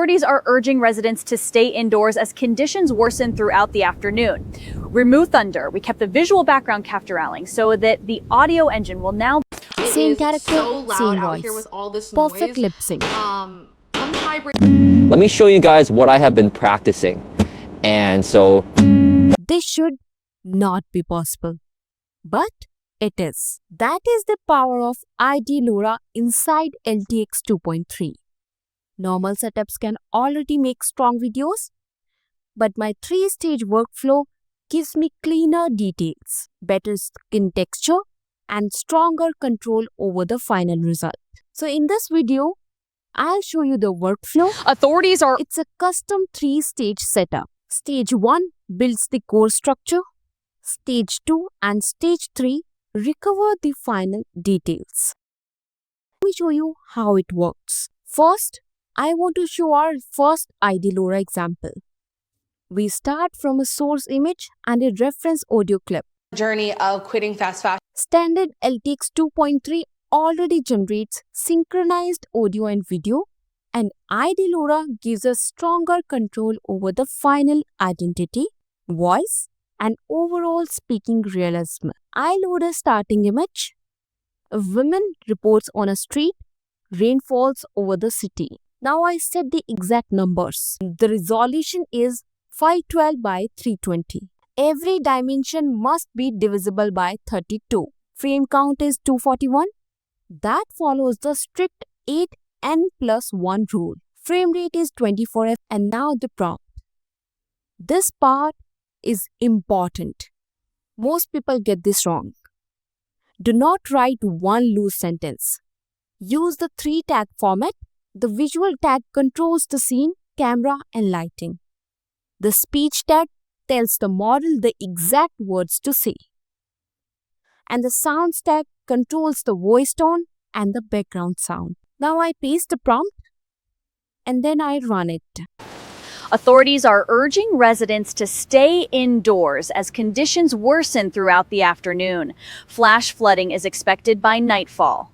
Authorities are urging residents to stay indoors as conditions worsen throughout the afternoon. Remove thunder. We kept the visual background capturing so that the audio engine will now... Same character, so loud same out voice. here with all this Perfect noise. lip sync. Let me show you guys what I have been practicing. And so This should not be possible, but it is. That is the power of ID-LoRA inside LTX 2.3. Normal setups can already make strong videos, but my 3-stage workflow gives me cleaner details, better skin texture, and stronger control over the final result. So in this video, I'll show you the workflow. Authorities are... It's a custom 3-stage setup. Stage 1 builds the core structure. Stage 2 and Stage 3 recover the final details. Let me show you how it works. First, I want to show our first ID-LoRA example. We start from a source image and a reference audio clip. Journey of quitting fast fashion. Standard LTX 2.3 already generates synchronized audio and video, and ID-LoRA gives us stronger control over the final identity, voice, and overall speaking realism. I load a starting image. A woman reports on a street. Rain falls over the city. Now I set the exact numbers. The resolution is 512 by 320. Every dimension must be divisible by 32. Frame count is 241. That follows the strict 8n+1 rule. Frame rate is 24 F. And now the prompt. This part is important. Most people get this wrong. Do not write one loose sentence. Use the 3-tag format. The visual tag controls the scene, camera, and lighting. The speech tag tells the model the exact words to say. And the sounds tag controls the voice tone and the background sound. Now I paste the prompt and then I run it. Authorities are urging residents to stay indoors as conditions worsen throughout the afternoon. Flash flooding is expected by nightfall.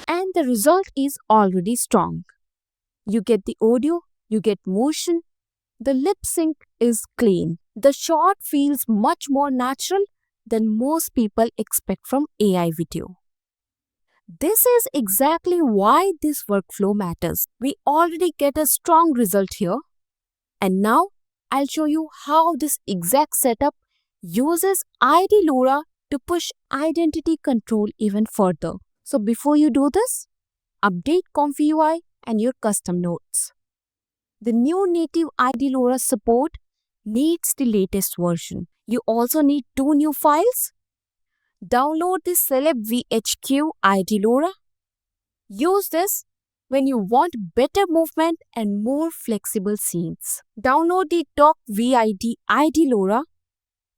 And the result is already strong. You get the audio, you get motion, the lip sync is clean. The shot feels much more natural than most people expect from AI video. This is exactly why this workflow matters. We already get a strong result here. And now I'll show you how this exact setup uses ID-LoRA to push identity control even further. So before you do this, update ComfyUI and your custom nodes. The new native ID-LoRA support needs the latest version. You also need 2 new files. Download the CelebVHQ ID-LoRA. Use this when you want better movement and more flexible scenes. Download the TalkVid ID-LoRA.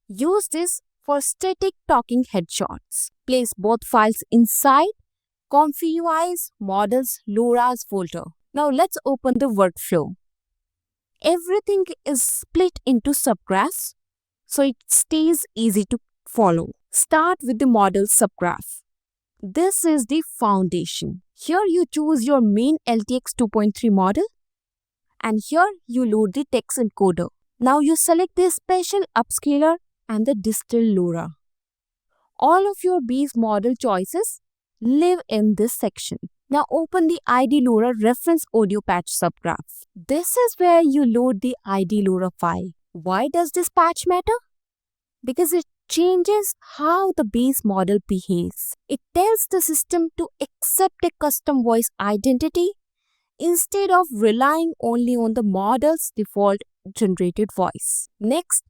Use this for static talking headshots. Place both files inside ComfyUI's Models LoRa's folder. Now let's open the workflow. Everything is split into subgraphs, so it stays easy to follow. Start with the model subgraph. This is the foundation. Here you choose your main LTX 2.3 model, and here you load the text encoder. Now you select the special upscaler and the distal LoRA. All of your base model choices live in this section. Now open the ID-LoRA reference audio patch subgraph. This is where you load the ID-LoRA file. Why does this patch matter? Because it changes how the base model behaves. It tells the system to accept a custom voice identity instead of relying only on the model's default generated voice. Next,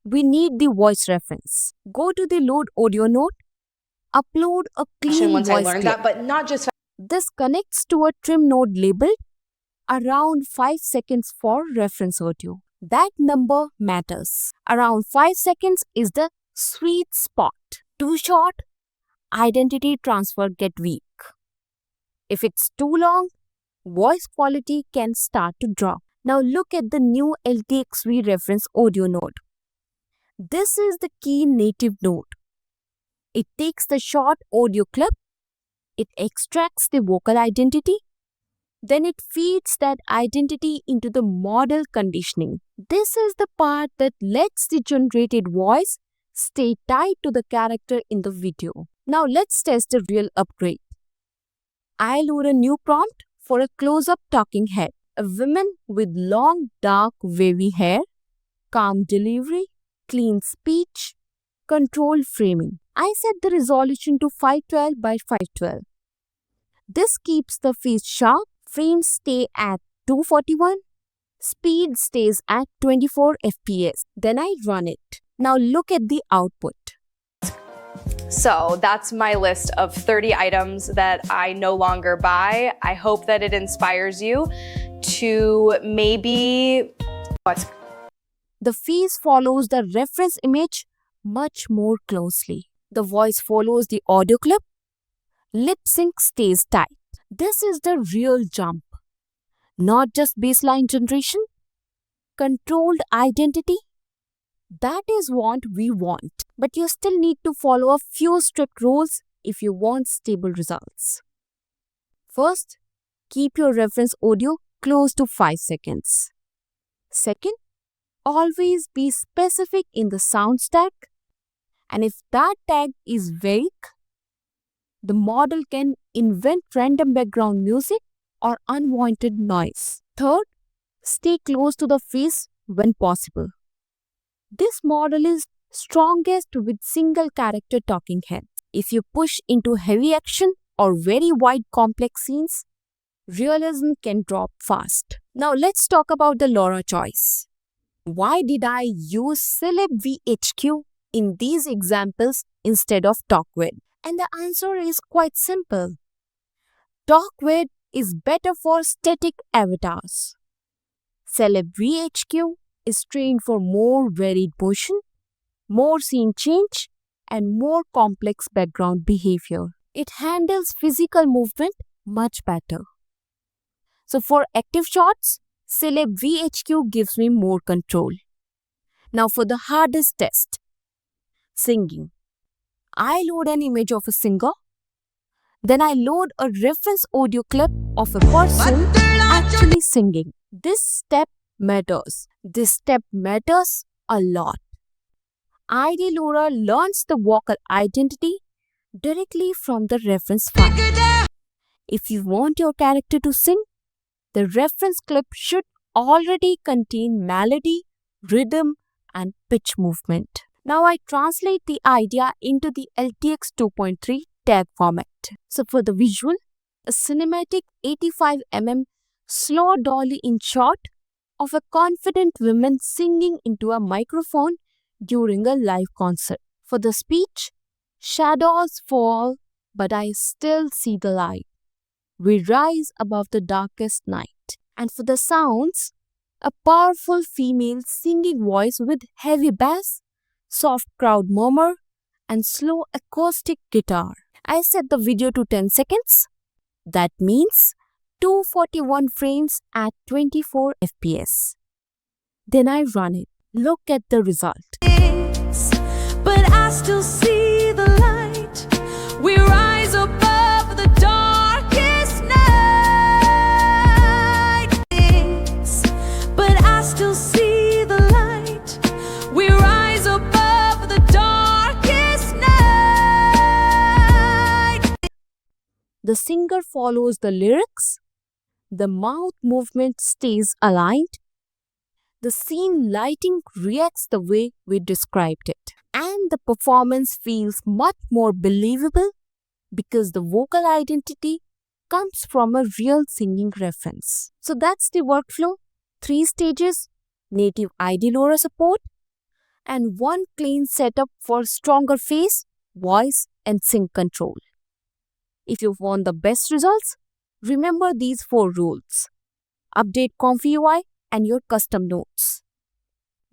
we need the voice reference. Go to the load audio node. Upload a clean Once voice I learned clip. that, but not just This connects to a trim node labeled around 5 seconds for reference audio. That number matters. Around 5 seconds is the sweet spot. Too short, identity transfer get weak. If it's too long, voice quality can start to drop. Now look at the new LTXV reference audio node. This is the key native node. It takes the short audio clip, it extracts the vocal identity, Then it feeds that identity into the model conditioning. This is the part that lets the generated voice stay tied to the character in the video. Now let's test a real upgrade. I load a new prompt for a close-up talking head. A woman with long, dark, wavy hair, calm delivery, clean speech, controlled framing. I set the resolution to 512 by 512. This keeps the face sharp, frames stay at 241, speed stays at 24 FPS. Then I run it. Now look at the output. So that's my list of 30 items that I no longer buy. I hope that it inspires you to maybe The face follows the reference image much more closely. The voice follows the audio clip. Lip sync stays tight. This is the real jump. Not just baseline generation, controlled identity. That is what we want. But you still need to follow a few strict rules if you want stable results. First, keep your reference audio close to 5 seconds. Second, always be specific in the sound tag. And if that tag is vague, the model can invent random background music or unwanted noise. Third, stay close to the face when possible. This model is strongest with single character talking heads. If you push into heavy action or very wide complex scenes, realism can drop fast. Now let's talk about the LoRA choice. Why did I use CelebVHQ in these examples instead of TalkVid? And the answer is quite simple. TalkVid is better for static avatars. CelebVHQ is trained for more varied motion, more scene change, and more complex background behavior. It handles physical movement much better. So for active shots, CelebVHQ gives me more control. Now for the hardest test, singing. I load an image of a singer, then I load a reference audio clip of a person actually singing. This step matters. This step matters a lot. ID-LoRA learns the vocal identity directly from the reference file. If you want your character to sing, the reference clip should already contain melody, rhythm, and pitch movement. Now I translate the idea into the LTX 2.3 tag format. So for the visual, a cinematic 85mm slow dolly in shot of a confident woman singing into a microphone during a live concert. For the speech, shadows fall, but I still see the light. We rise above the darkest night. And for the sounds, a powerful female singing voice with heavy bass, soft crowd murmur, and slow acoustic guitar. I set the video to 10 seconds. That means 241 frames at 24 FPS. Then I run it. Look at the result. But I still see the light. We rise above the darkest night. But I still see the light. We rise above the darkest night. The singer follows the lyrics. The mouth movement stays aligned. The scene lighting reacts the way we described it. And the performance feels much more believable because the vocal identity comes from a real singing reference. So that's the workflow. 3 stages, native ID-LoRA support, and 1 clean setup for stronger face, voice, and sync control. If you want the best results, remember these 4 rules. Update ComfyUI and your custom notes.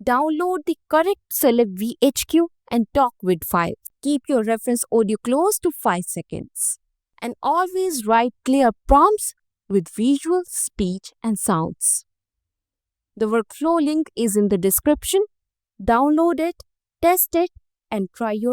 Download the correct CelebVHQ and TalkVid files. Keep your reference audio close to 5 seconds. And always write clear prompts with visual, speech, and sounds. The workflow link is in the description. Download it, test it, and try your own.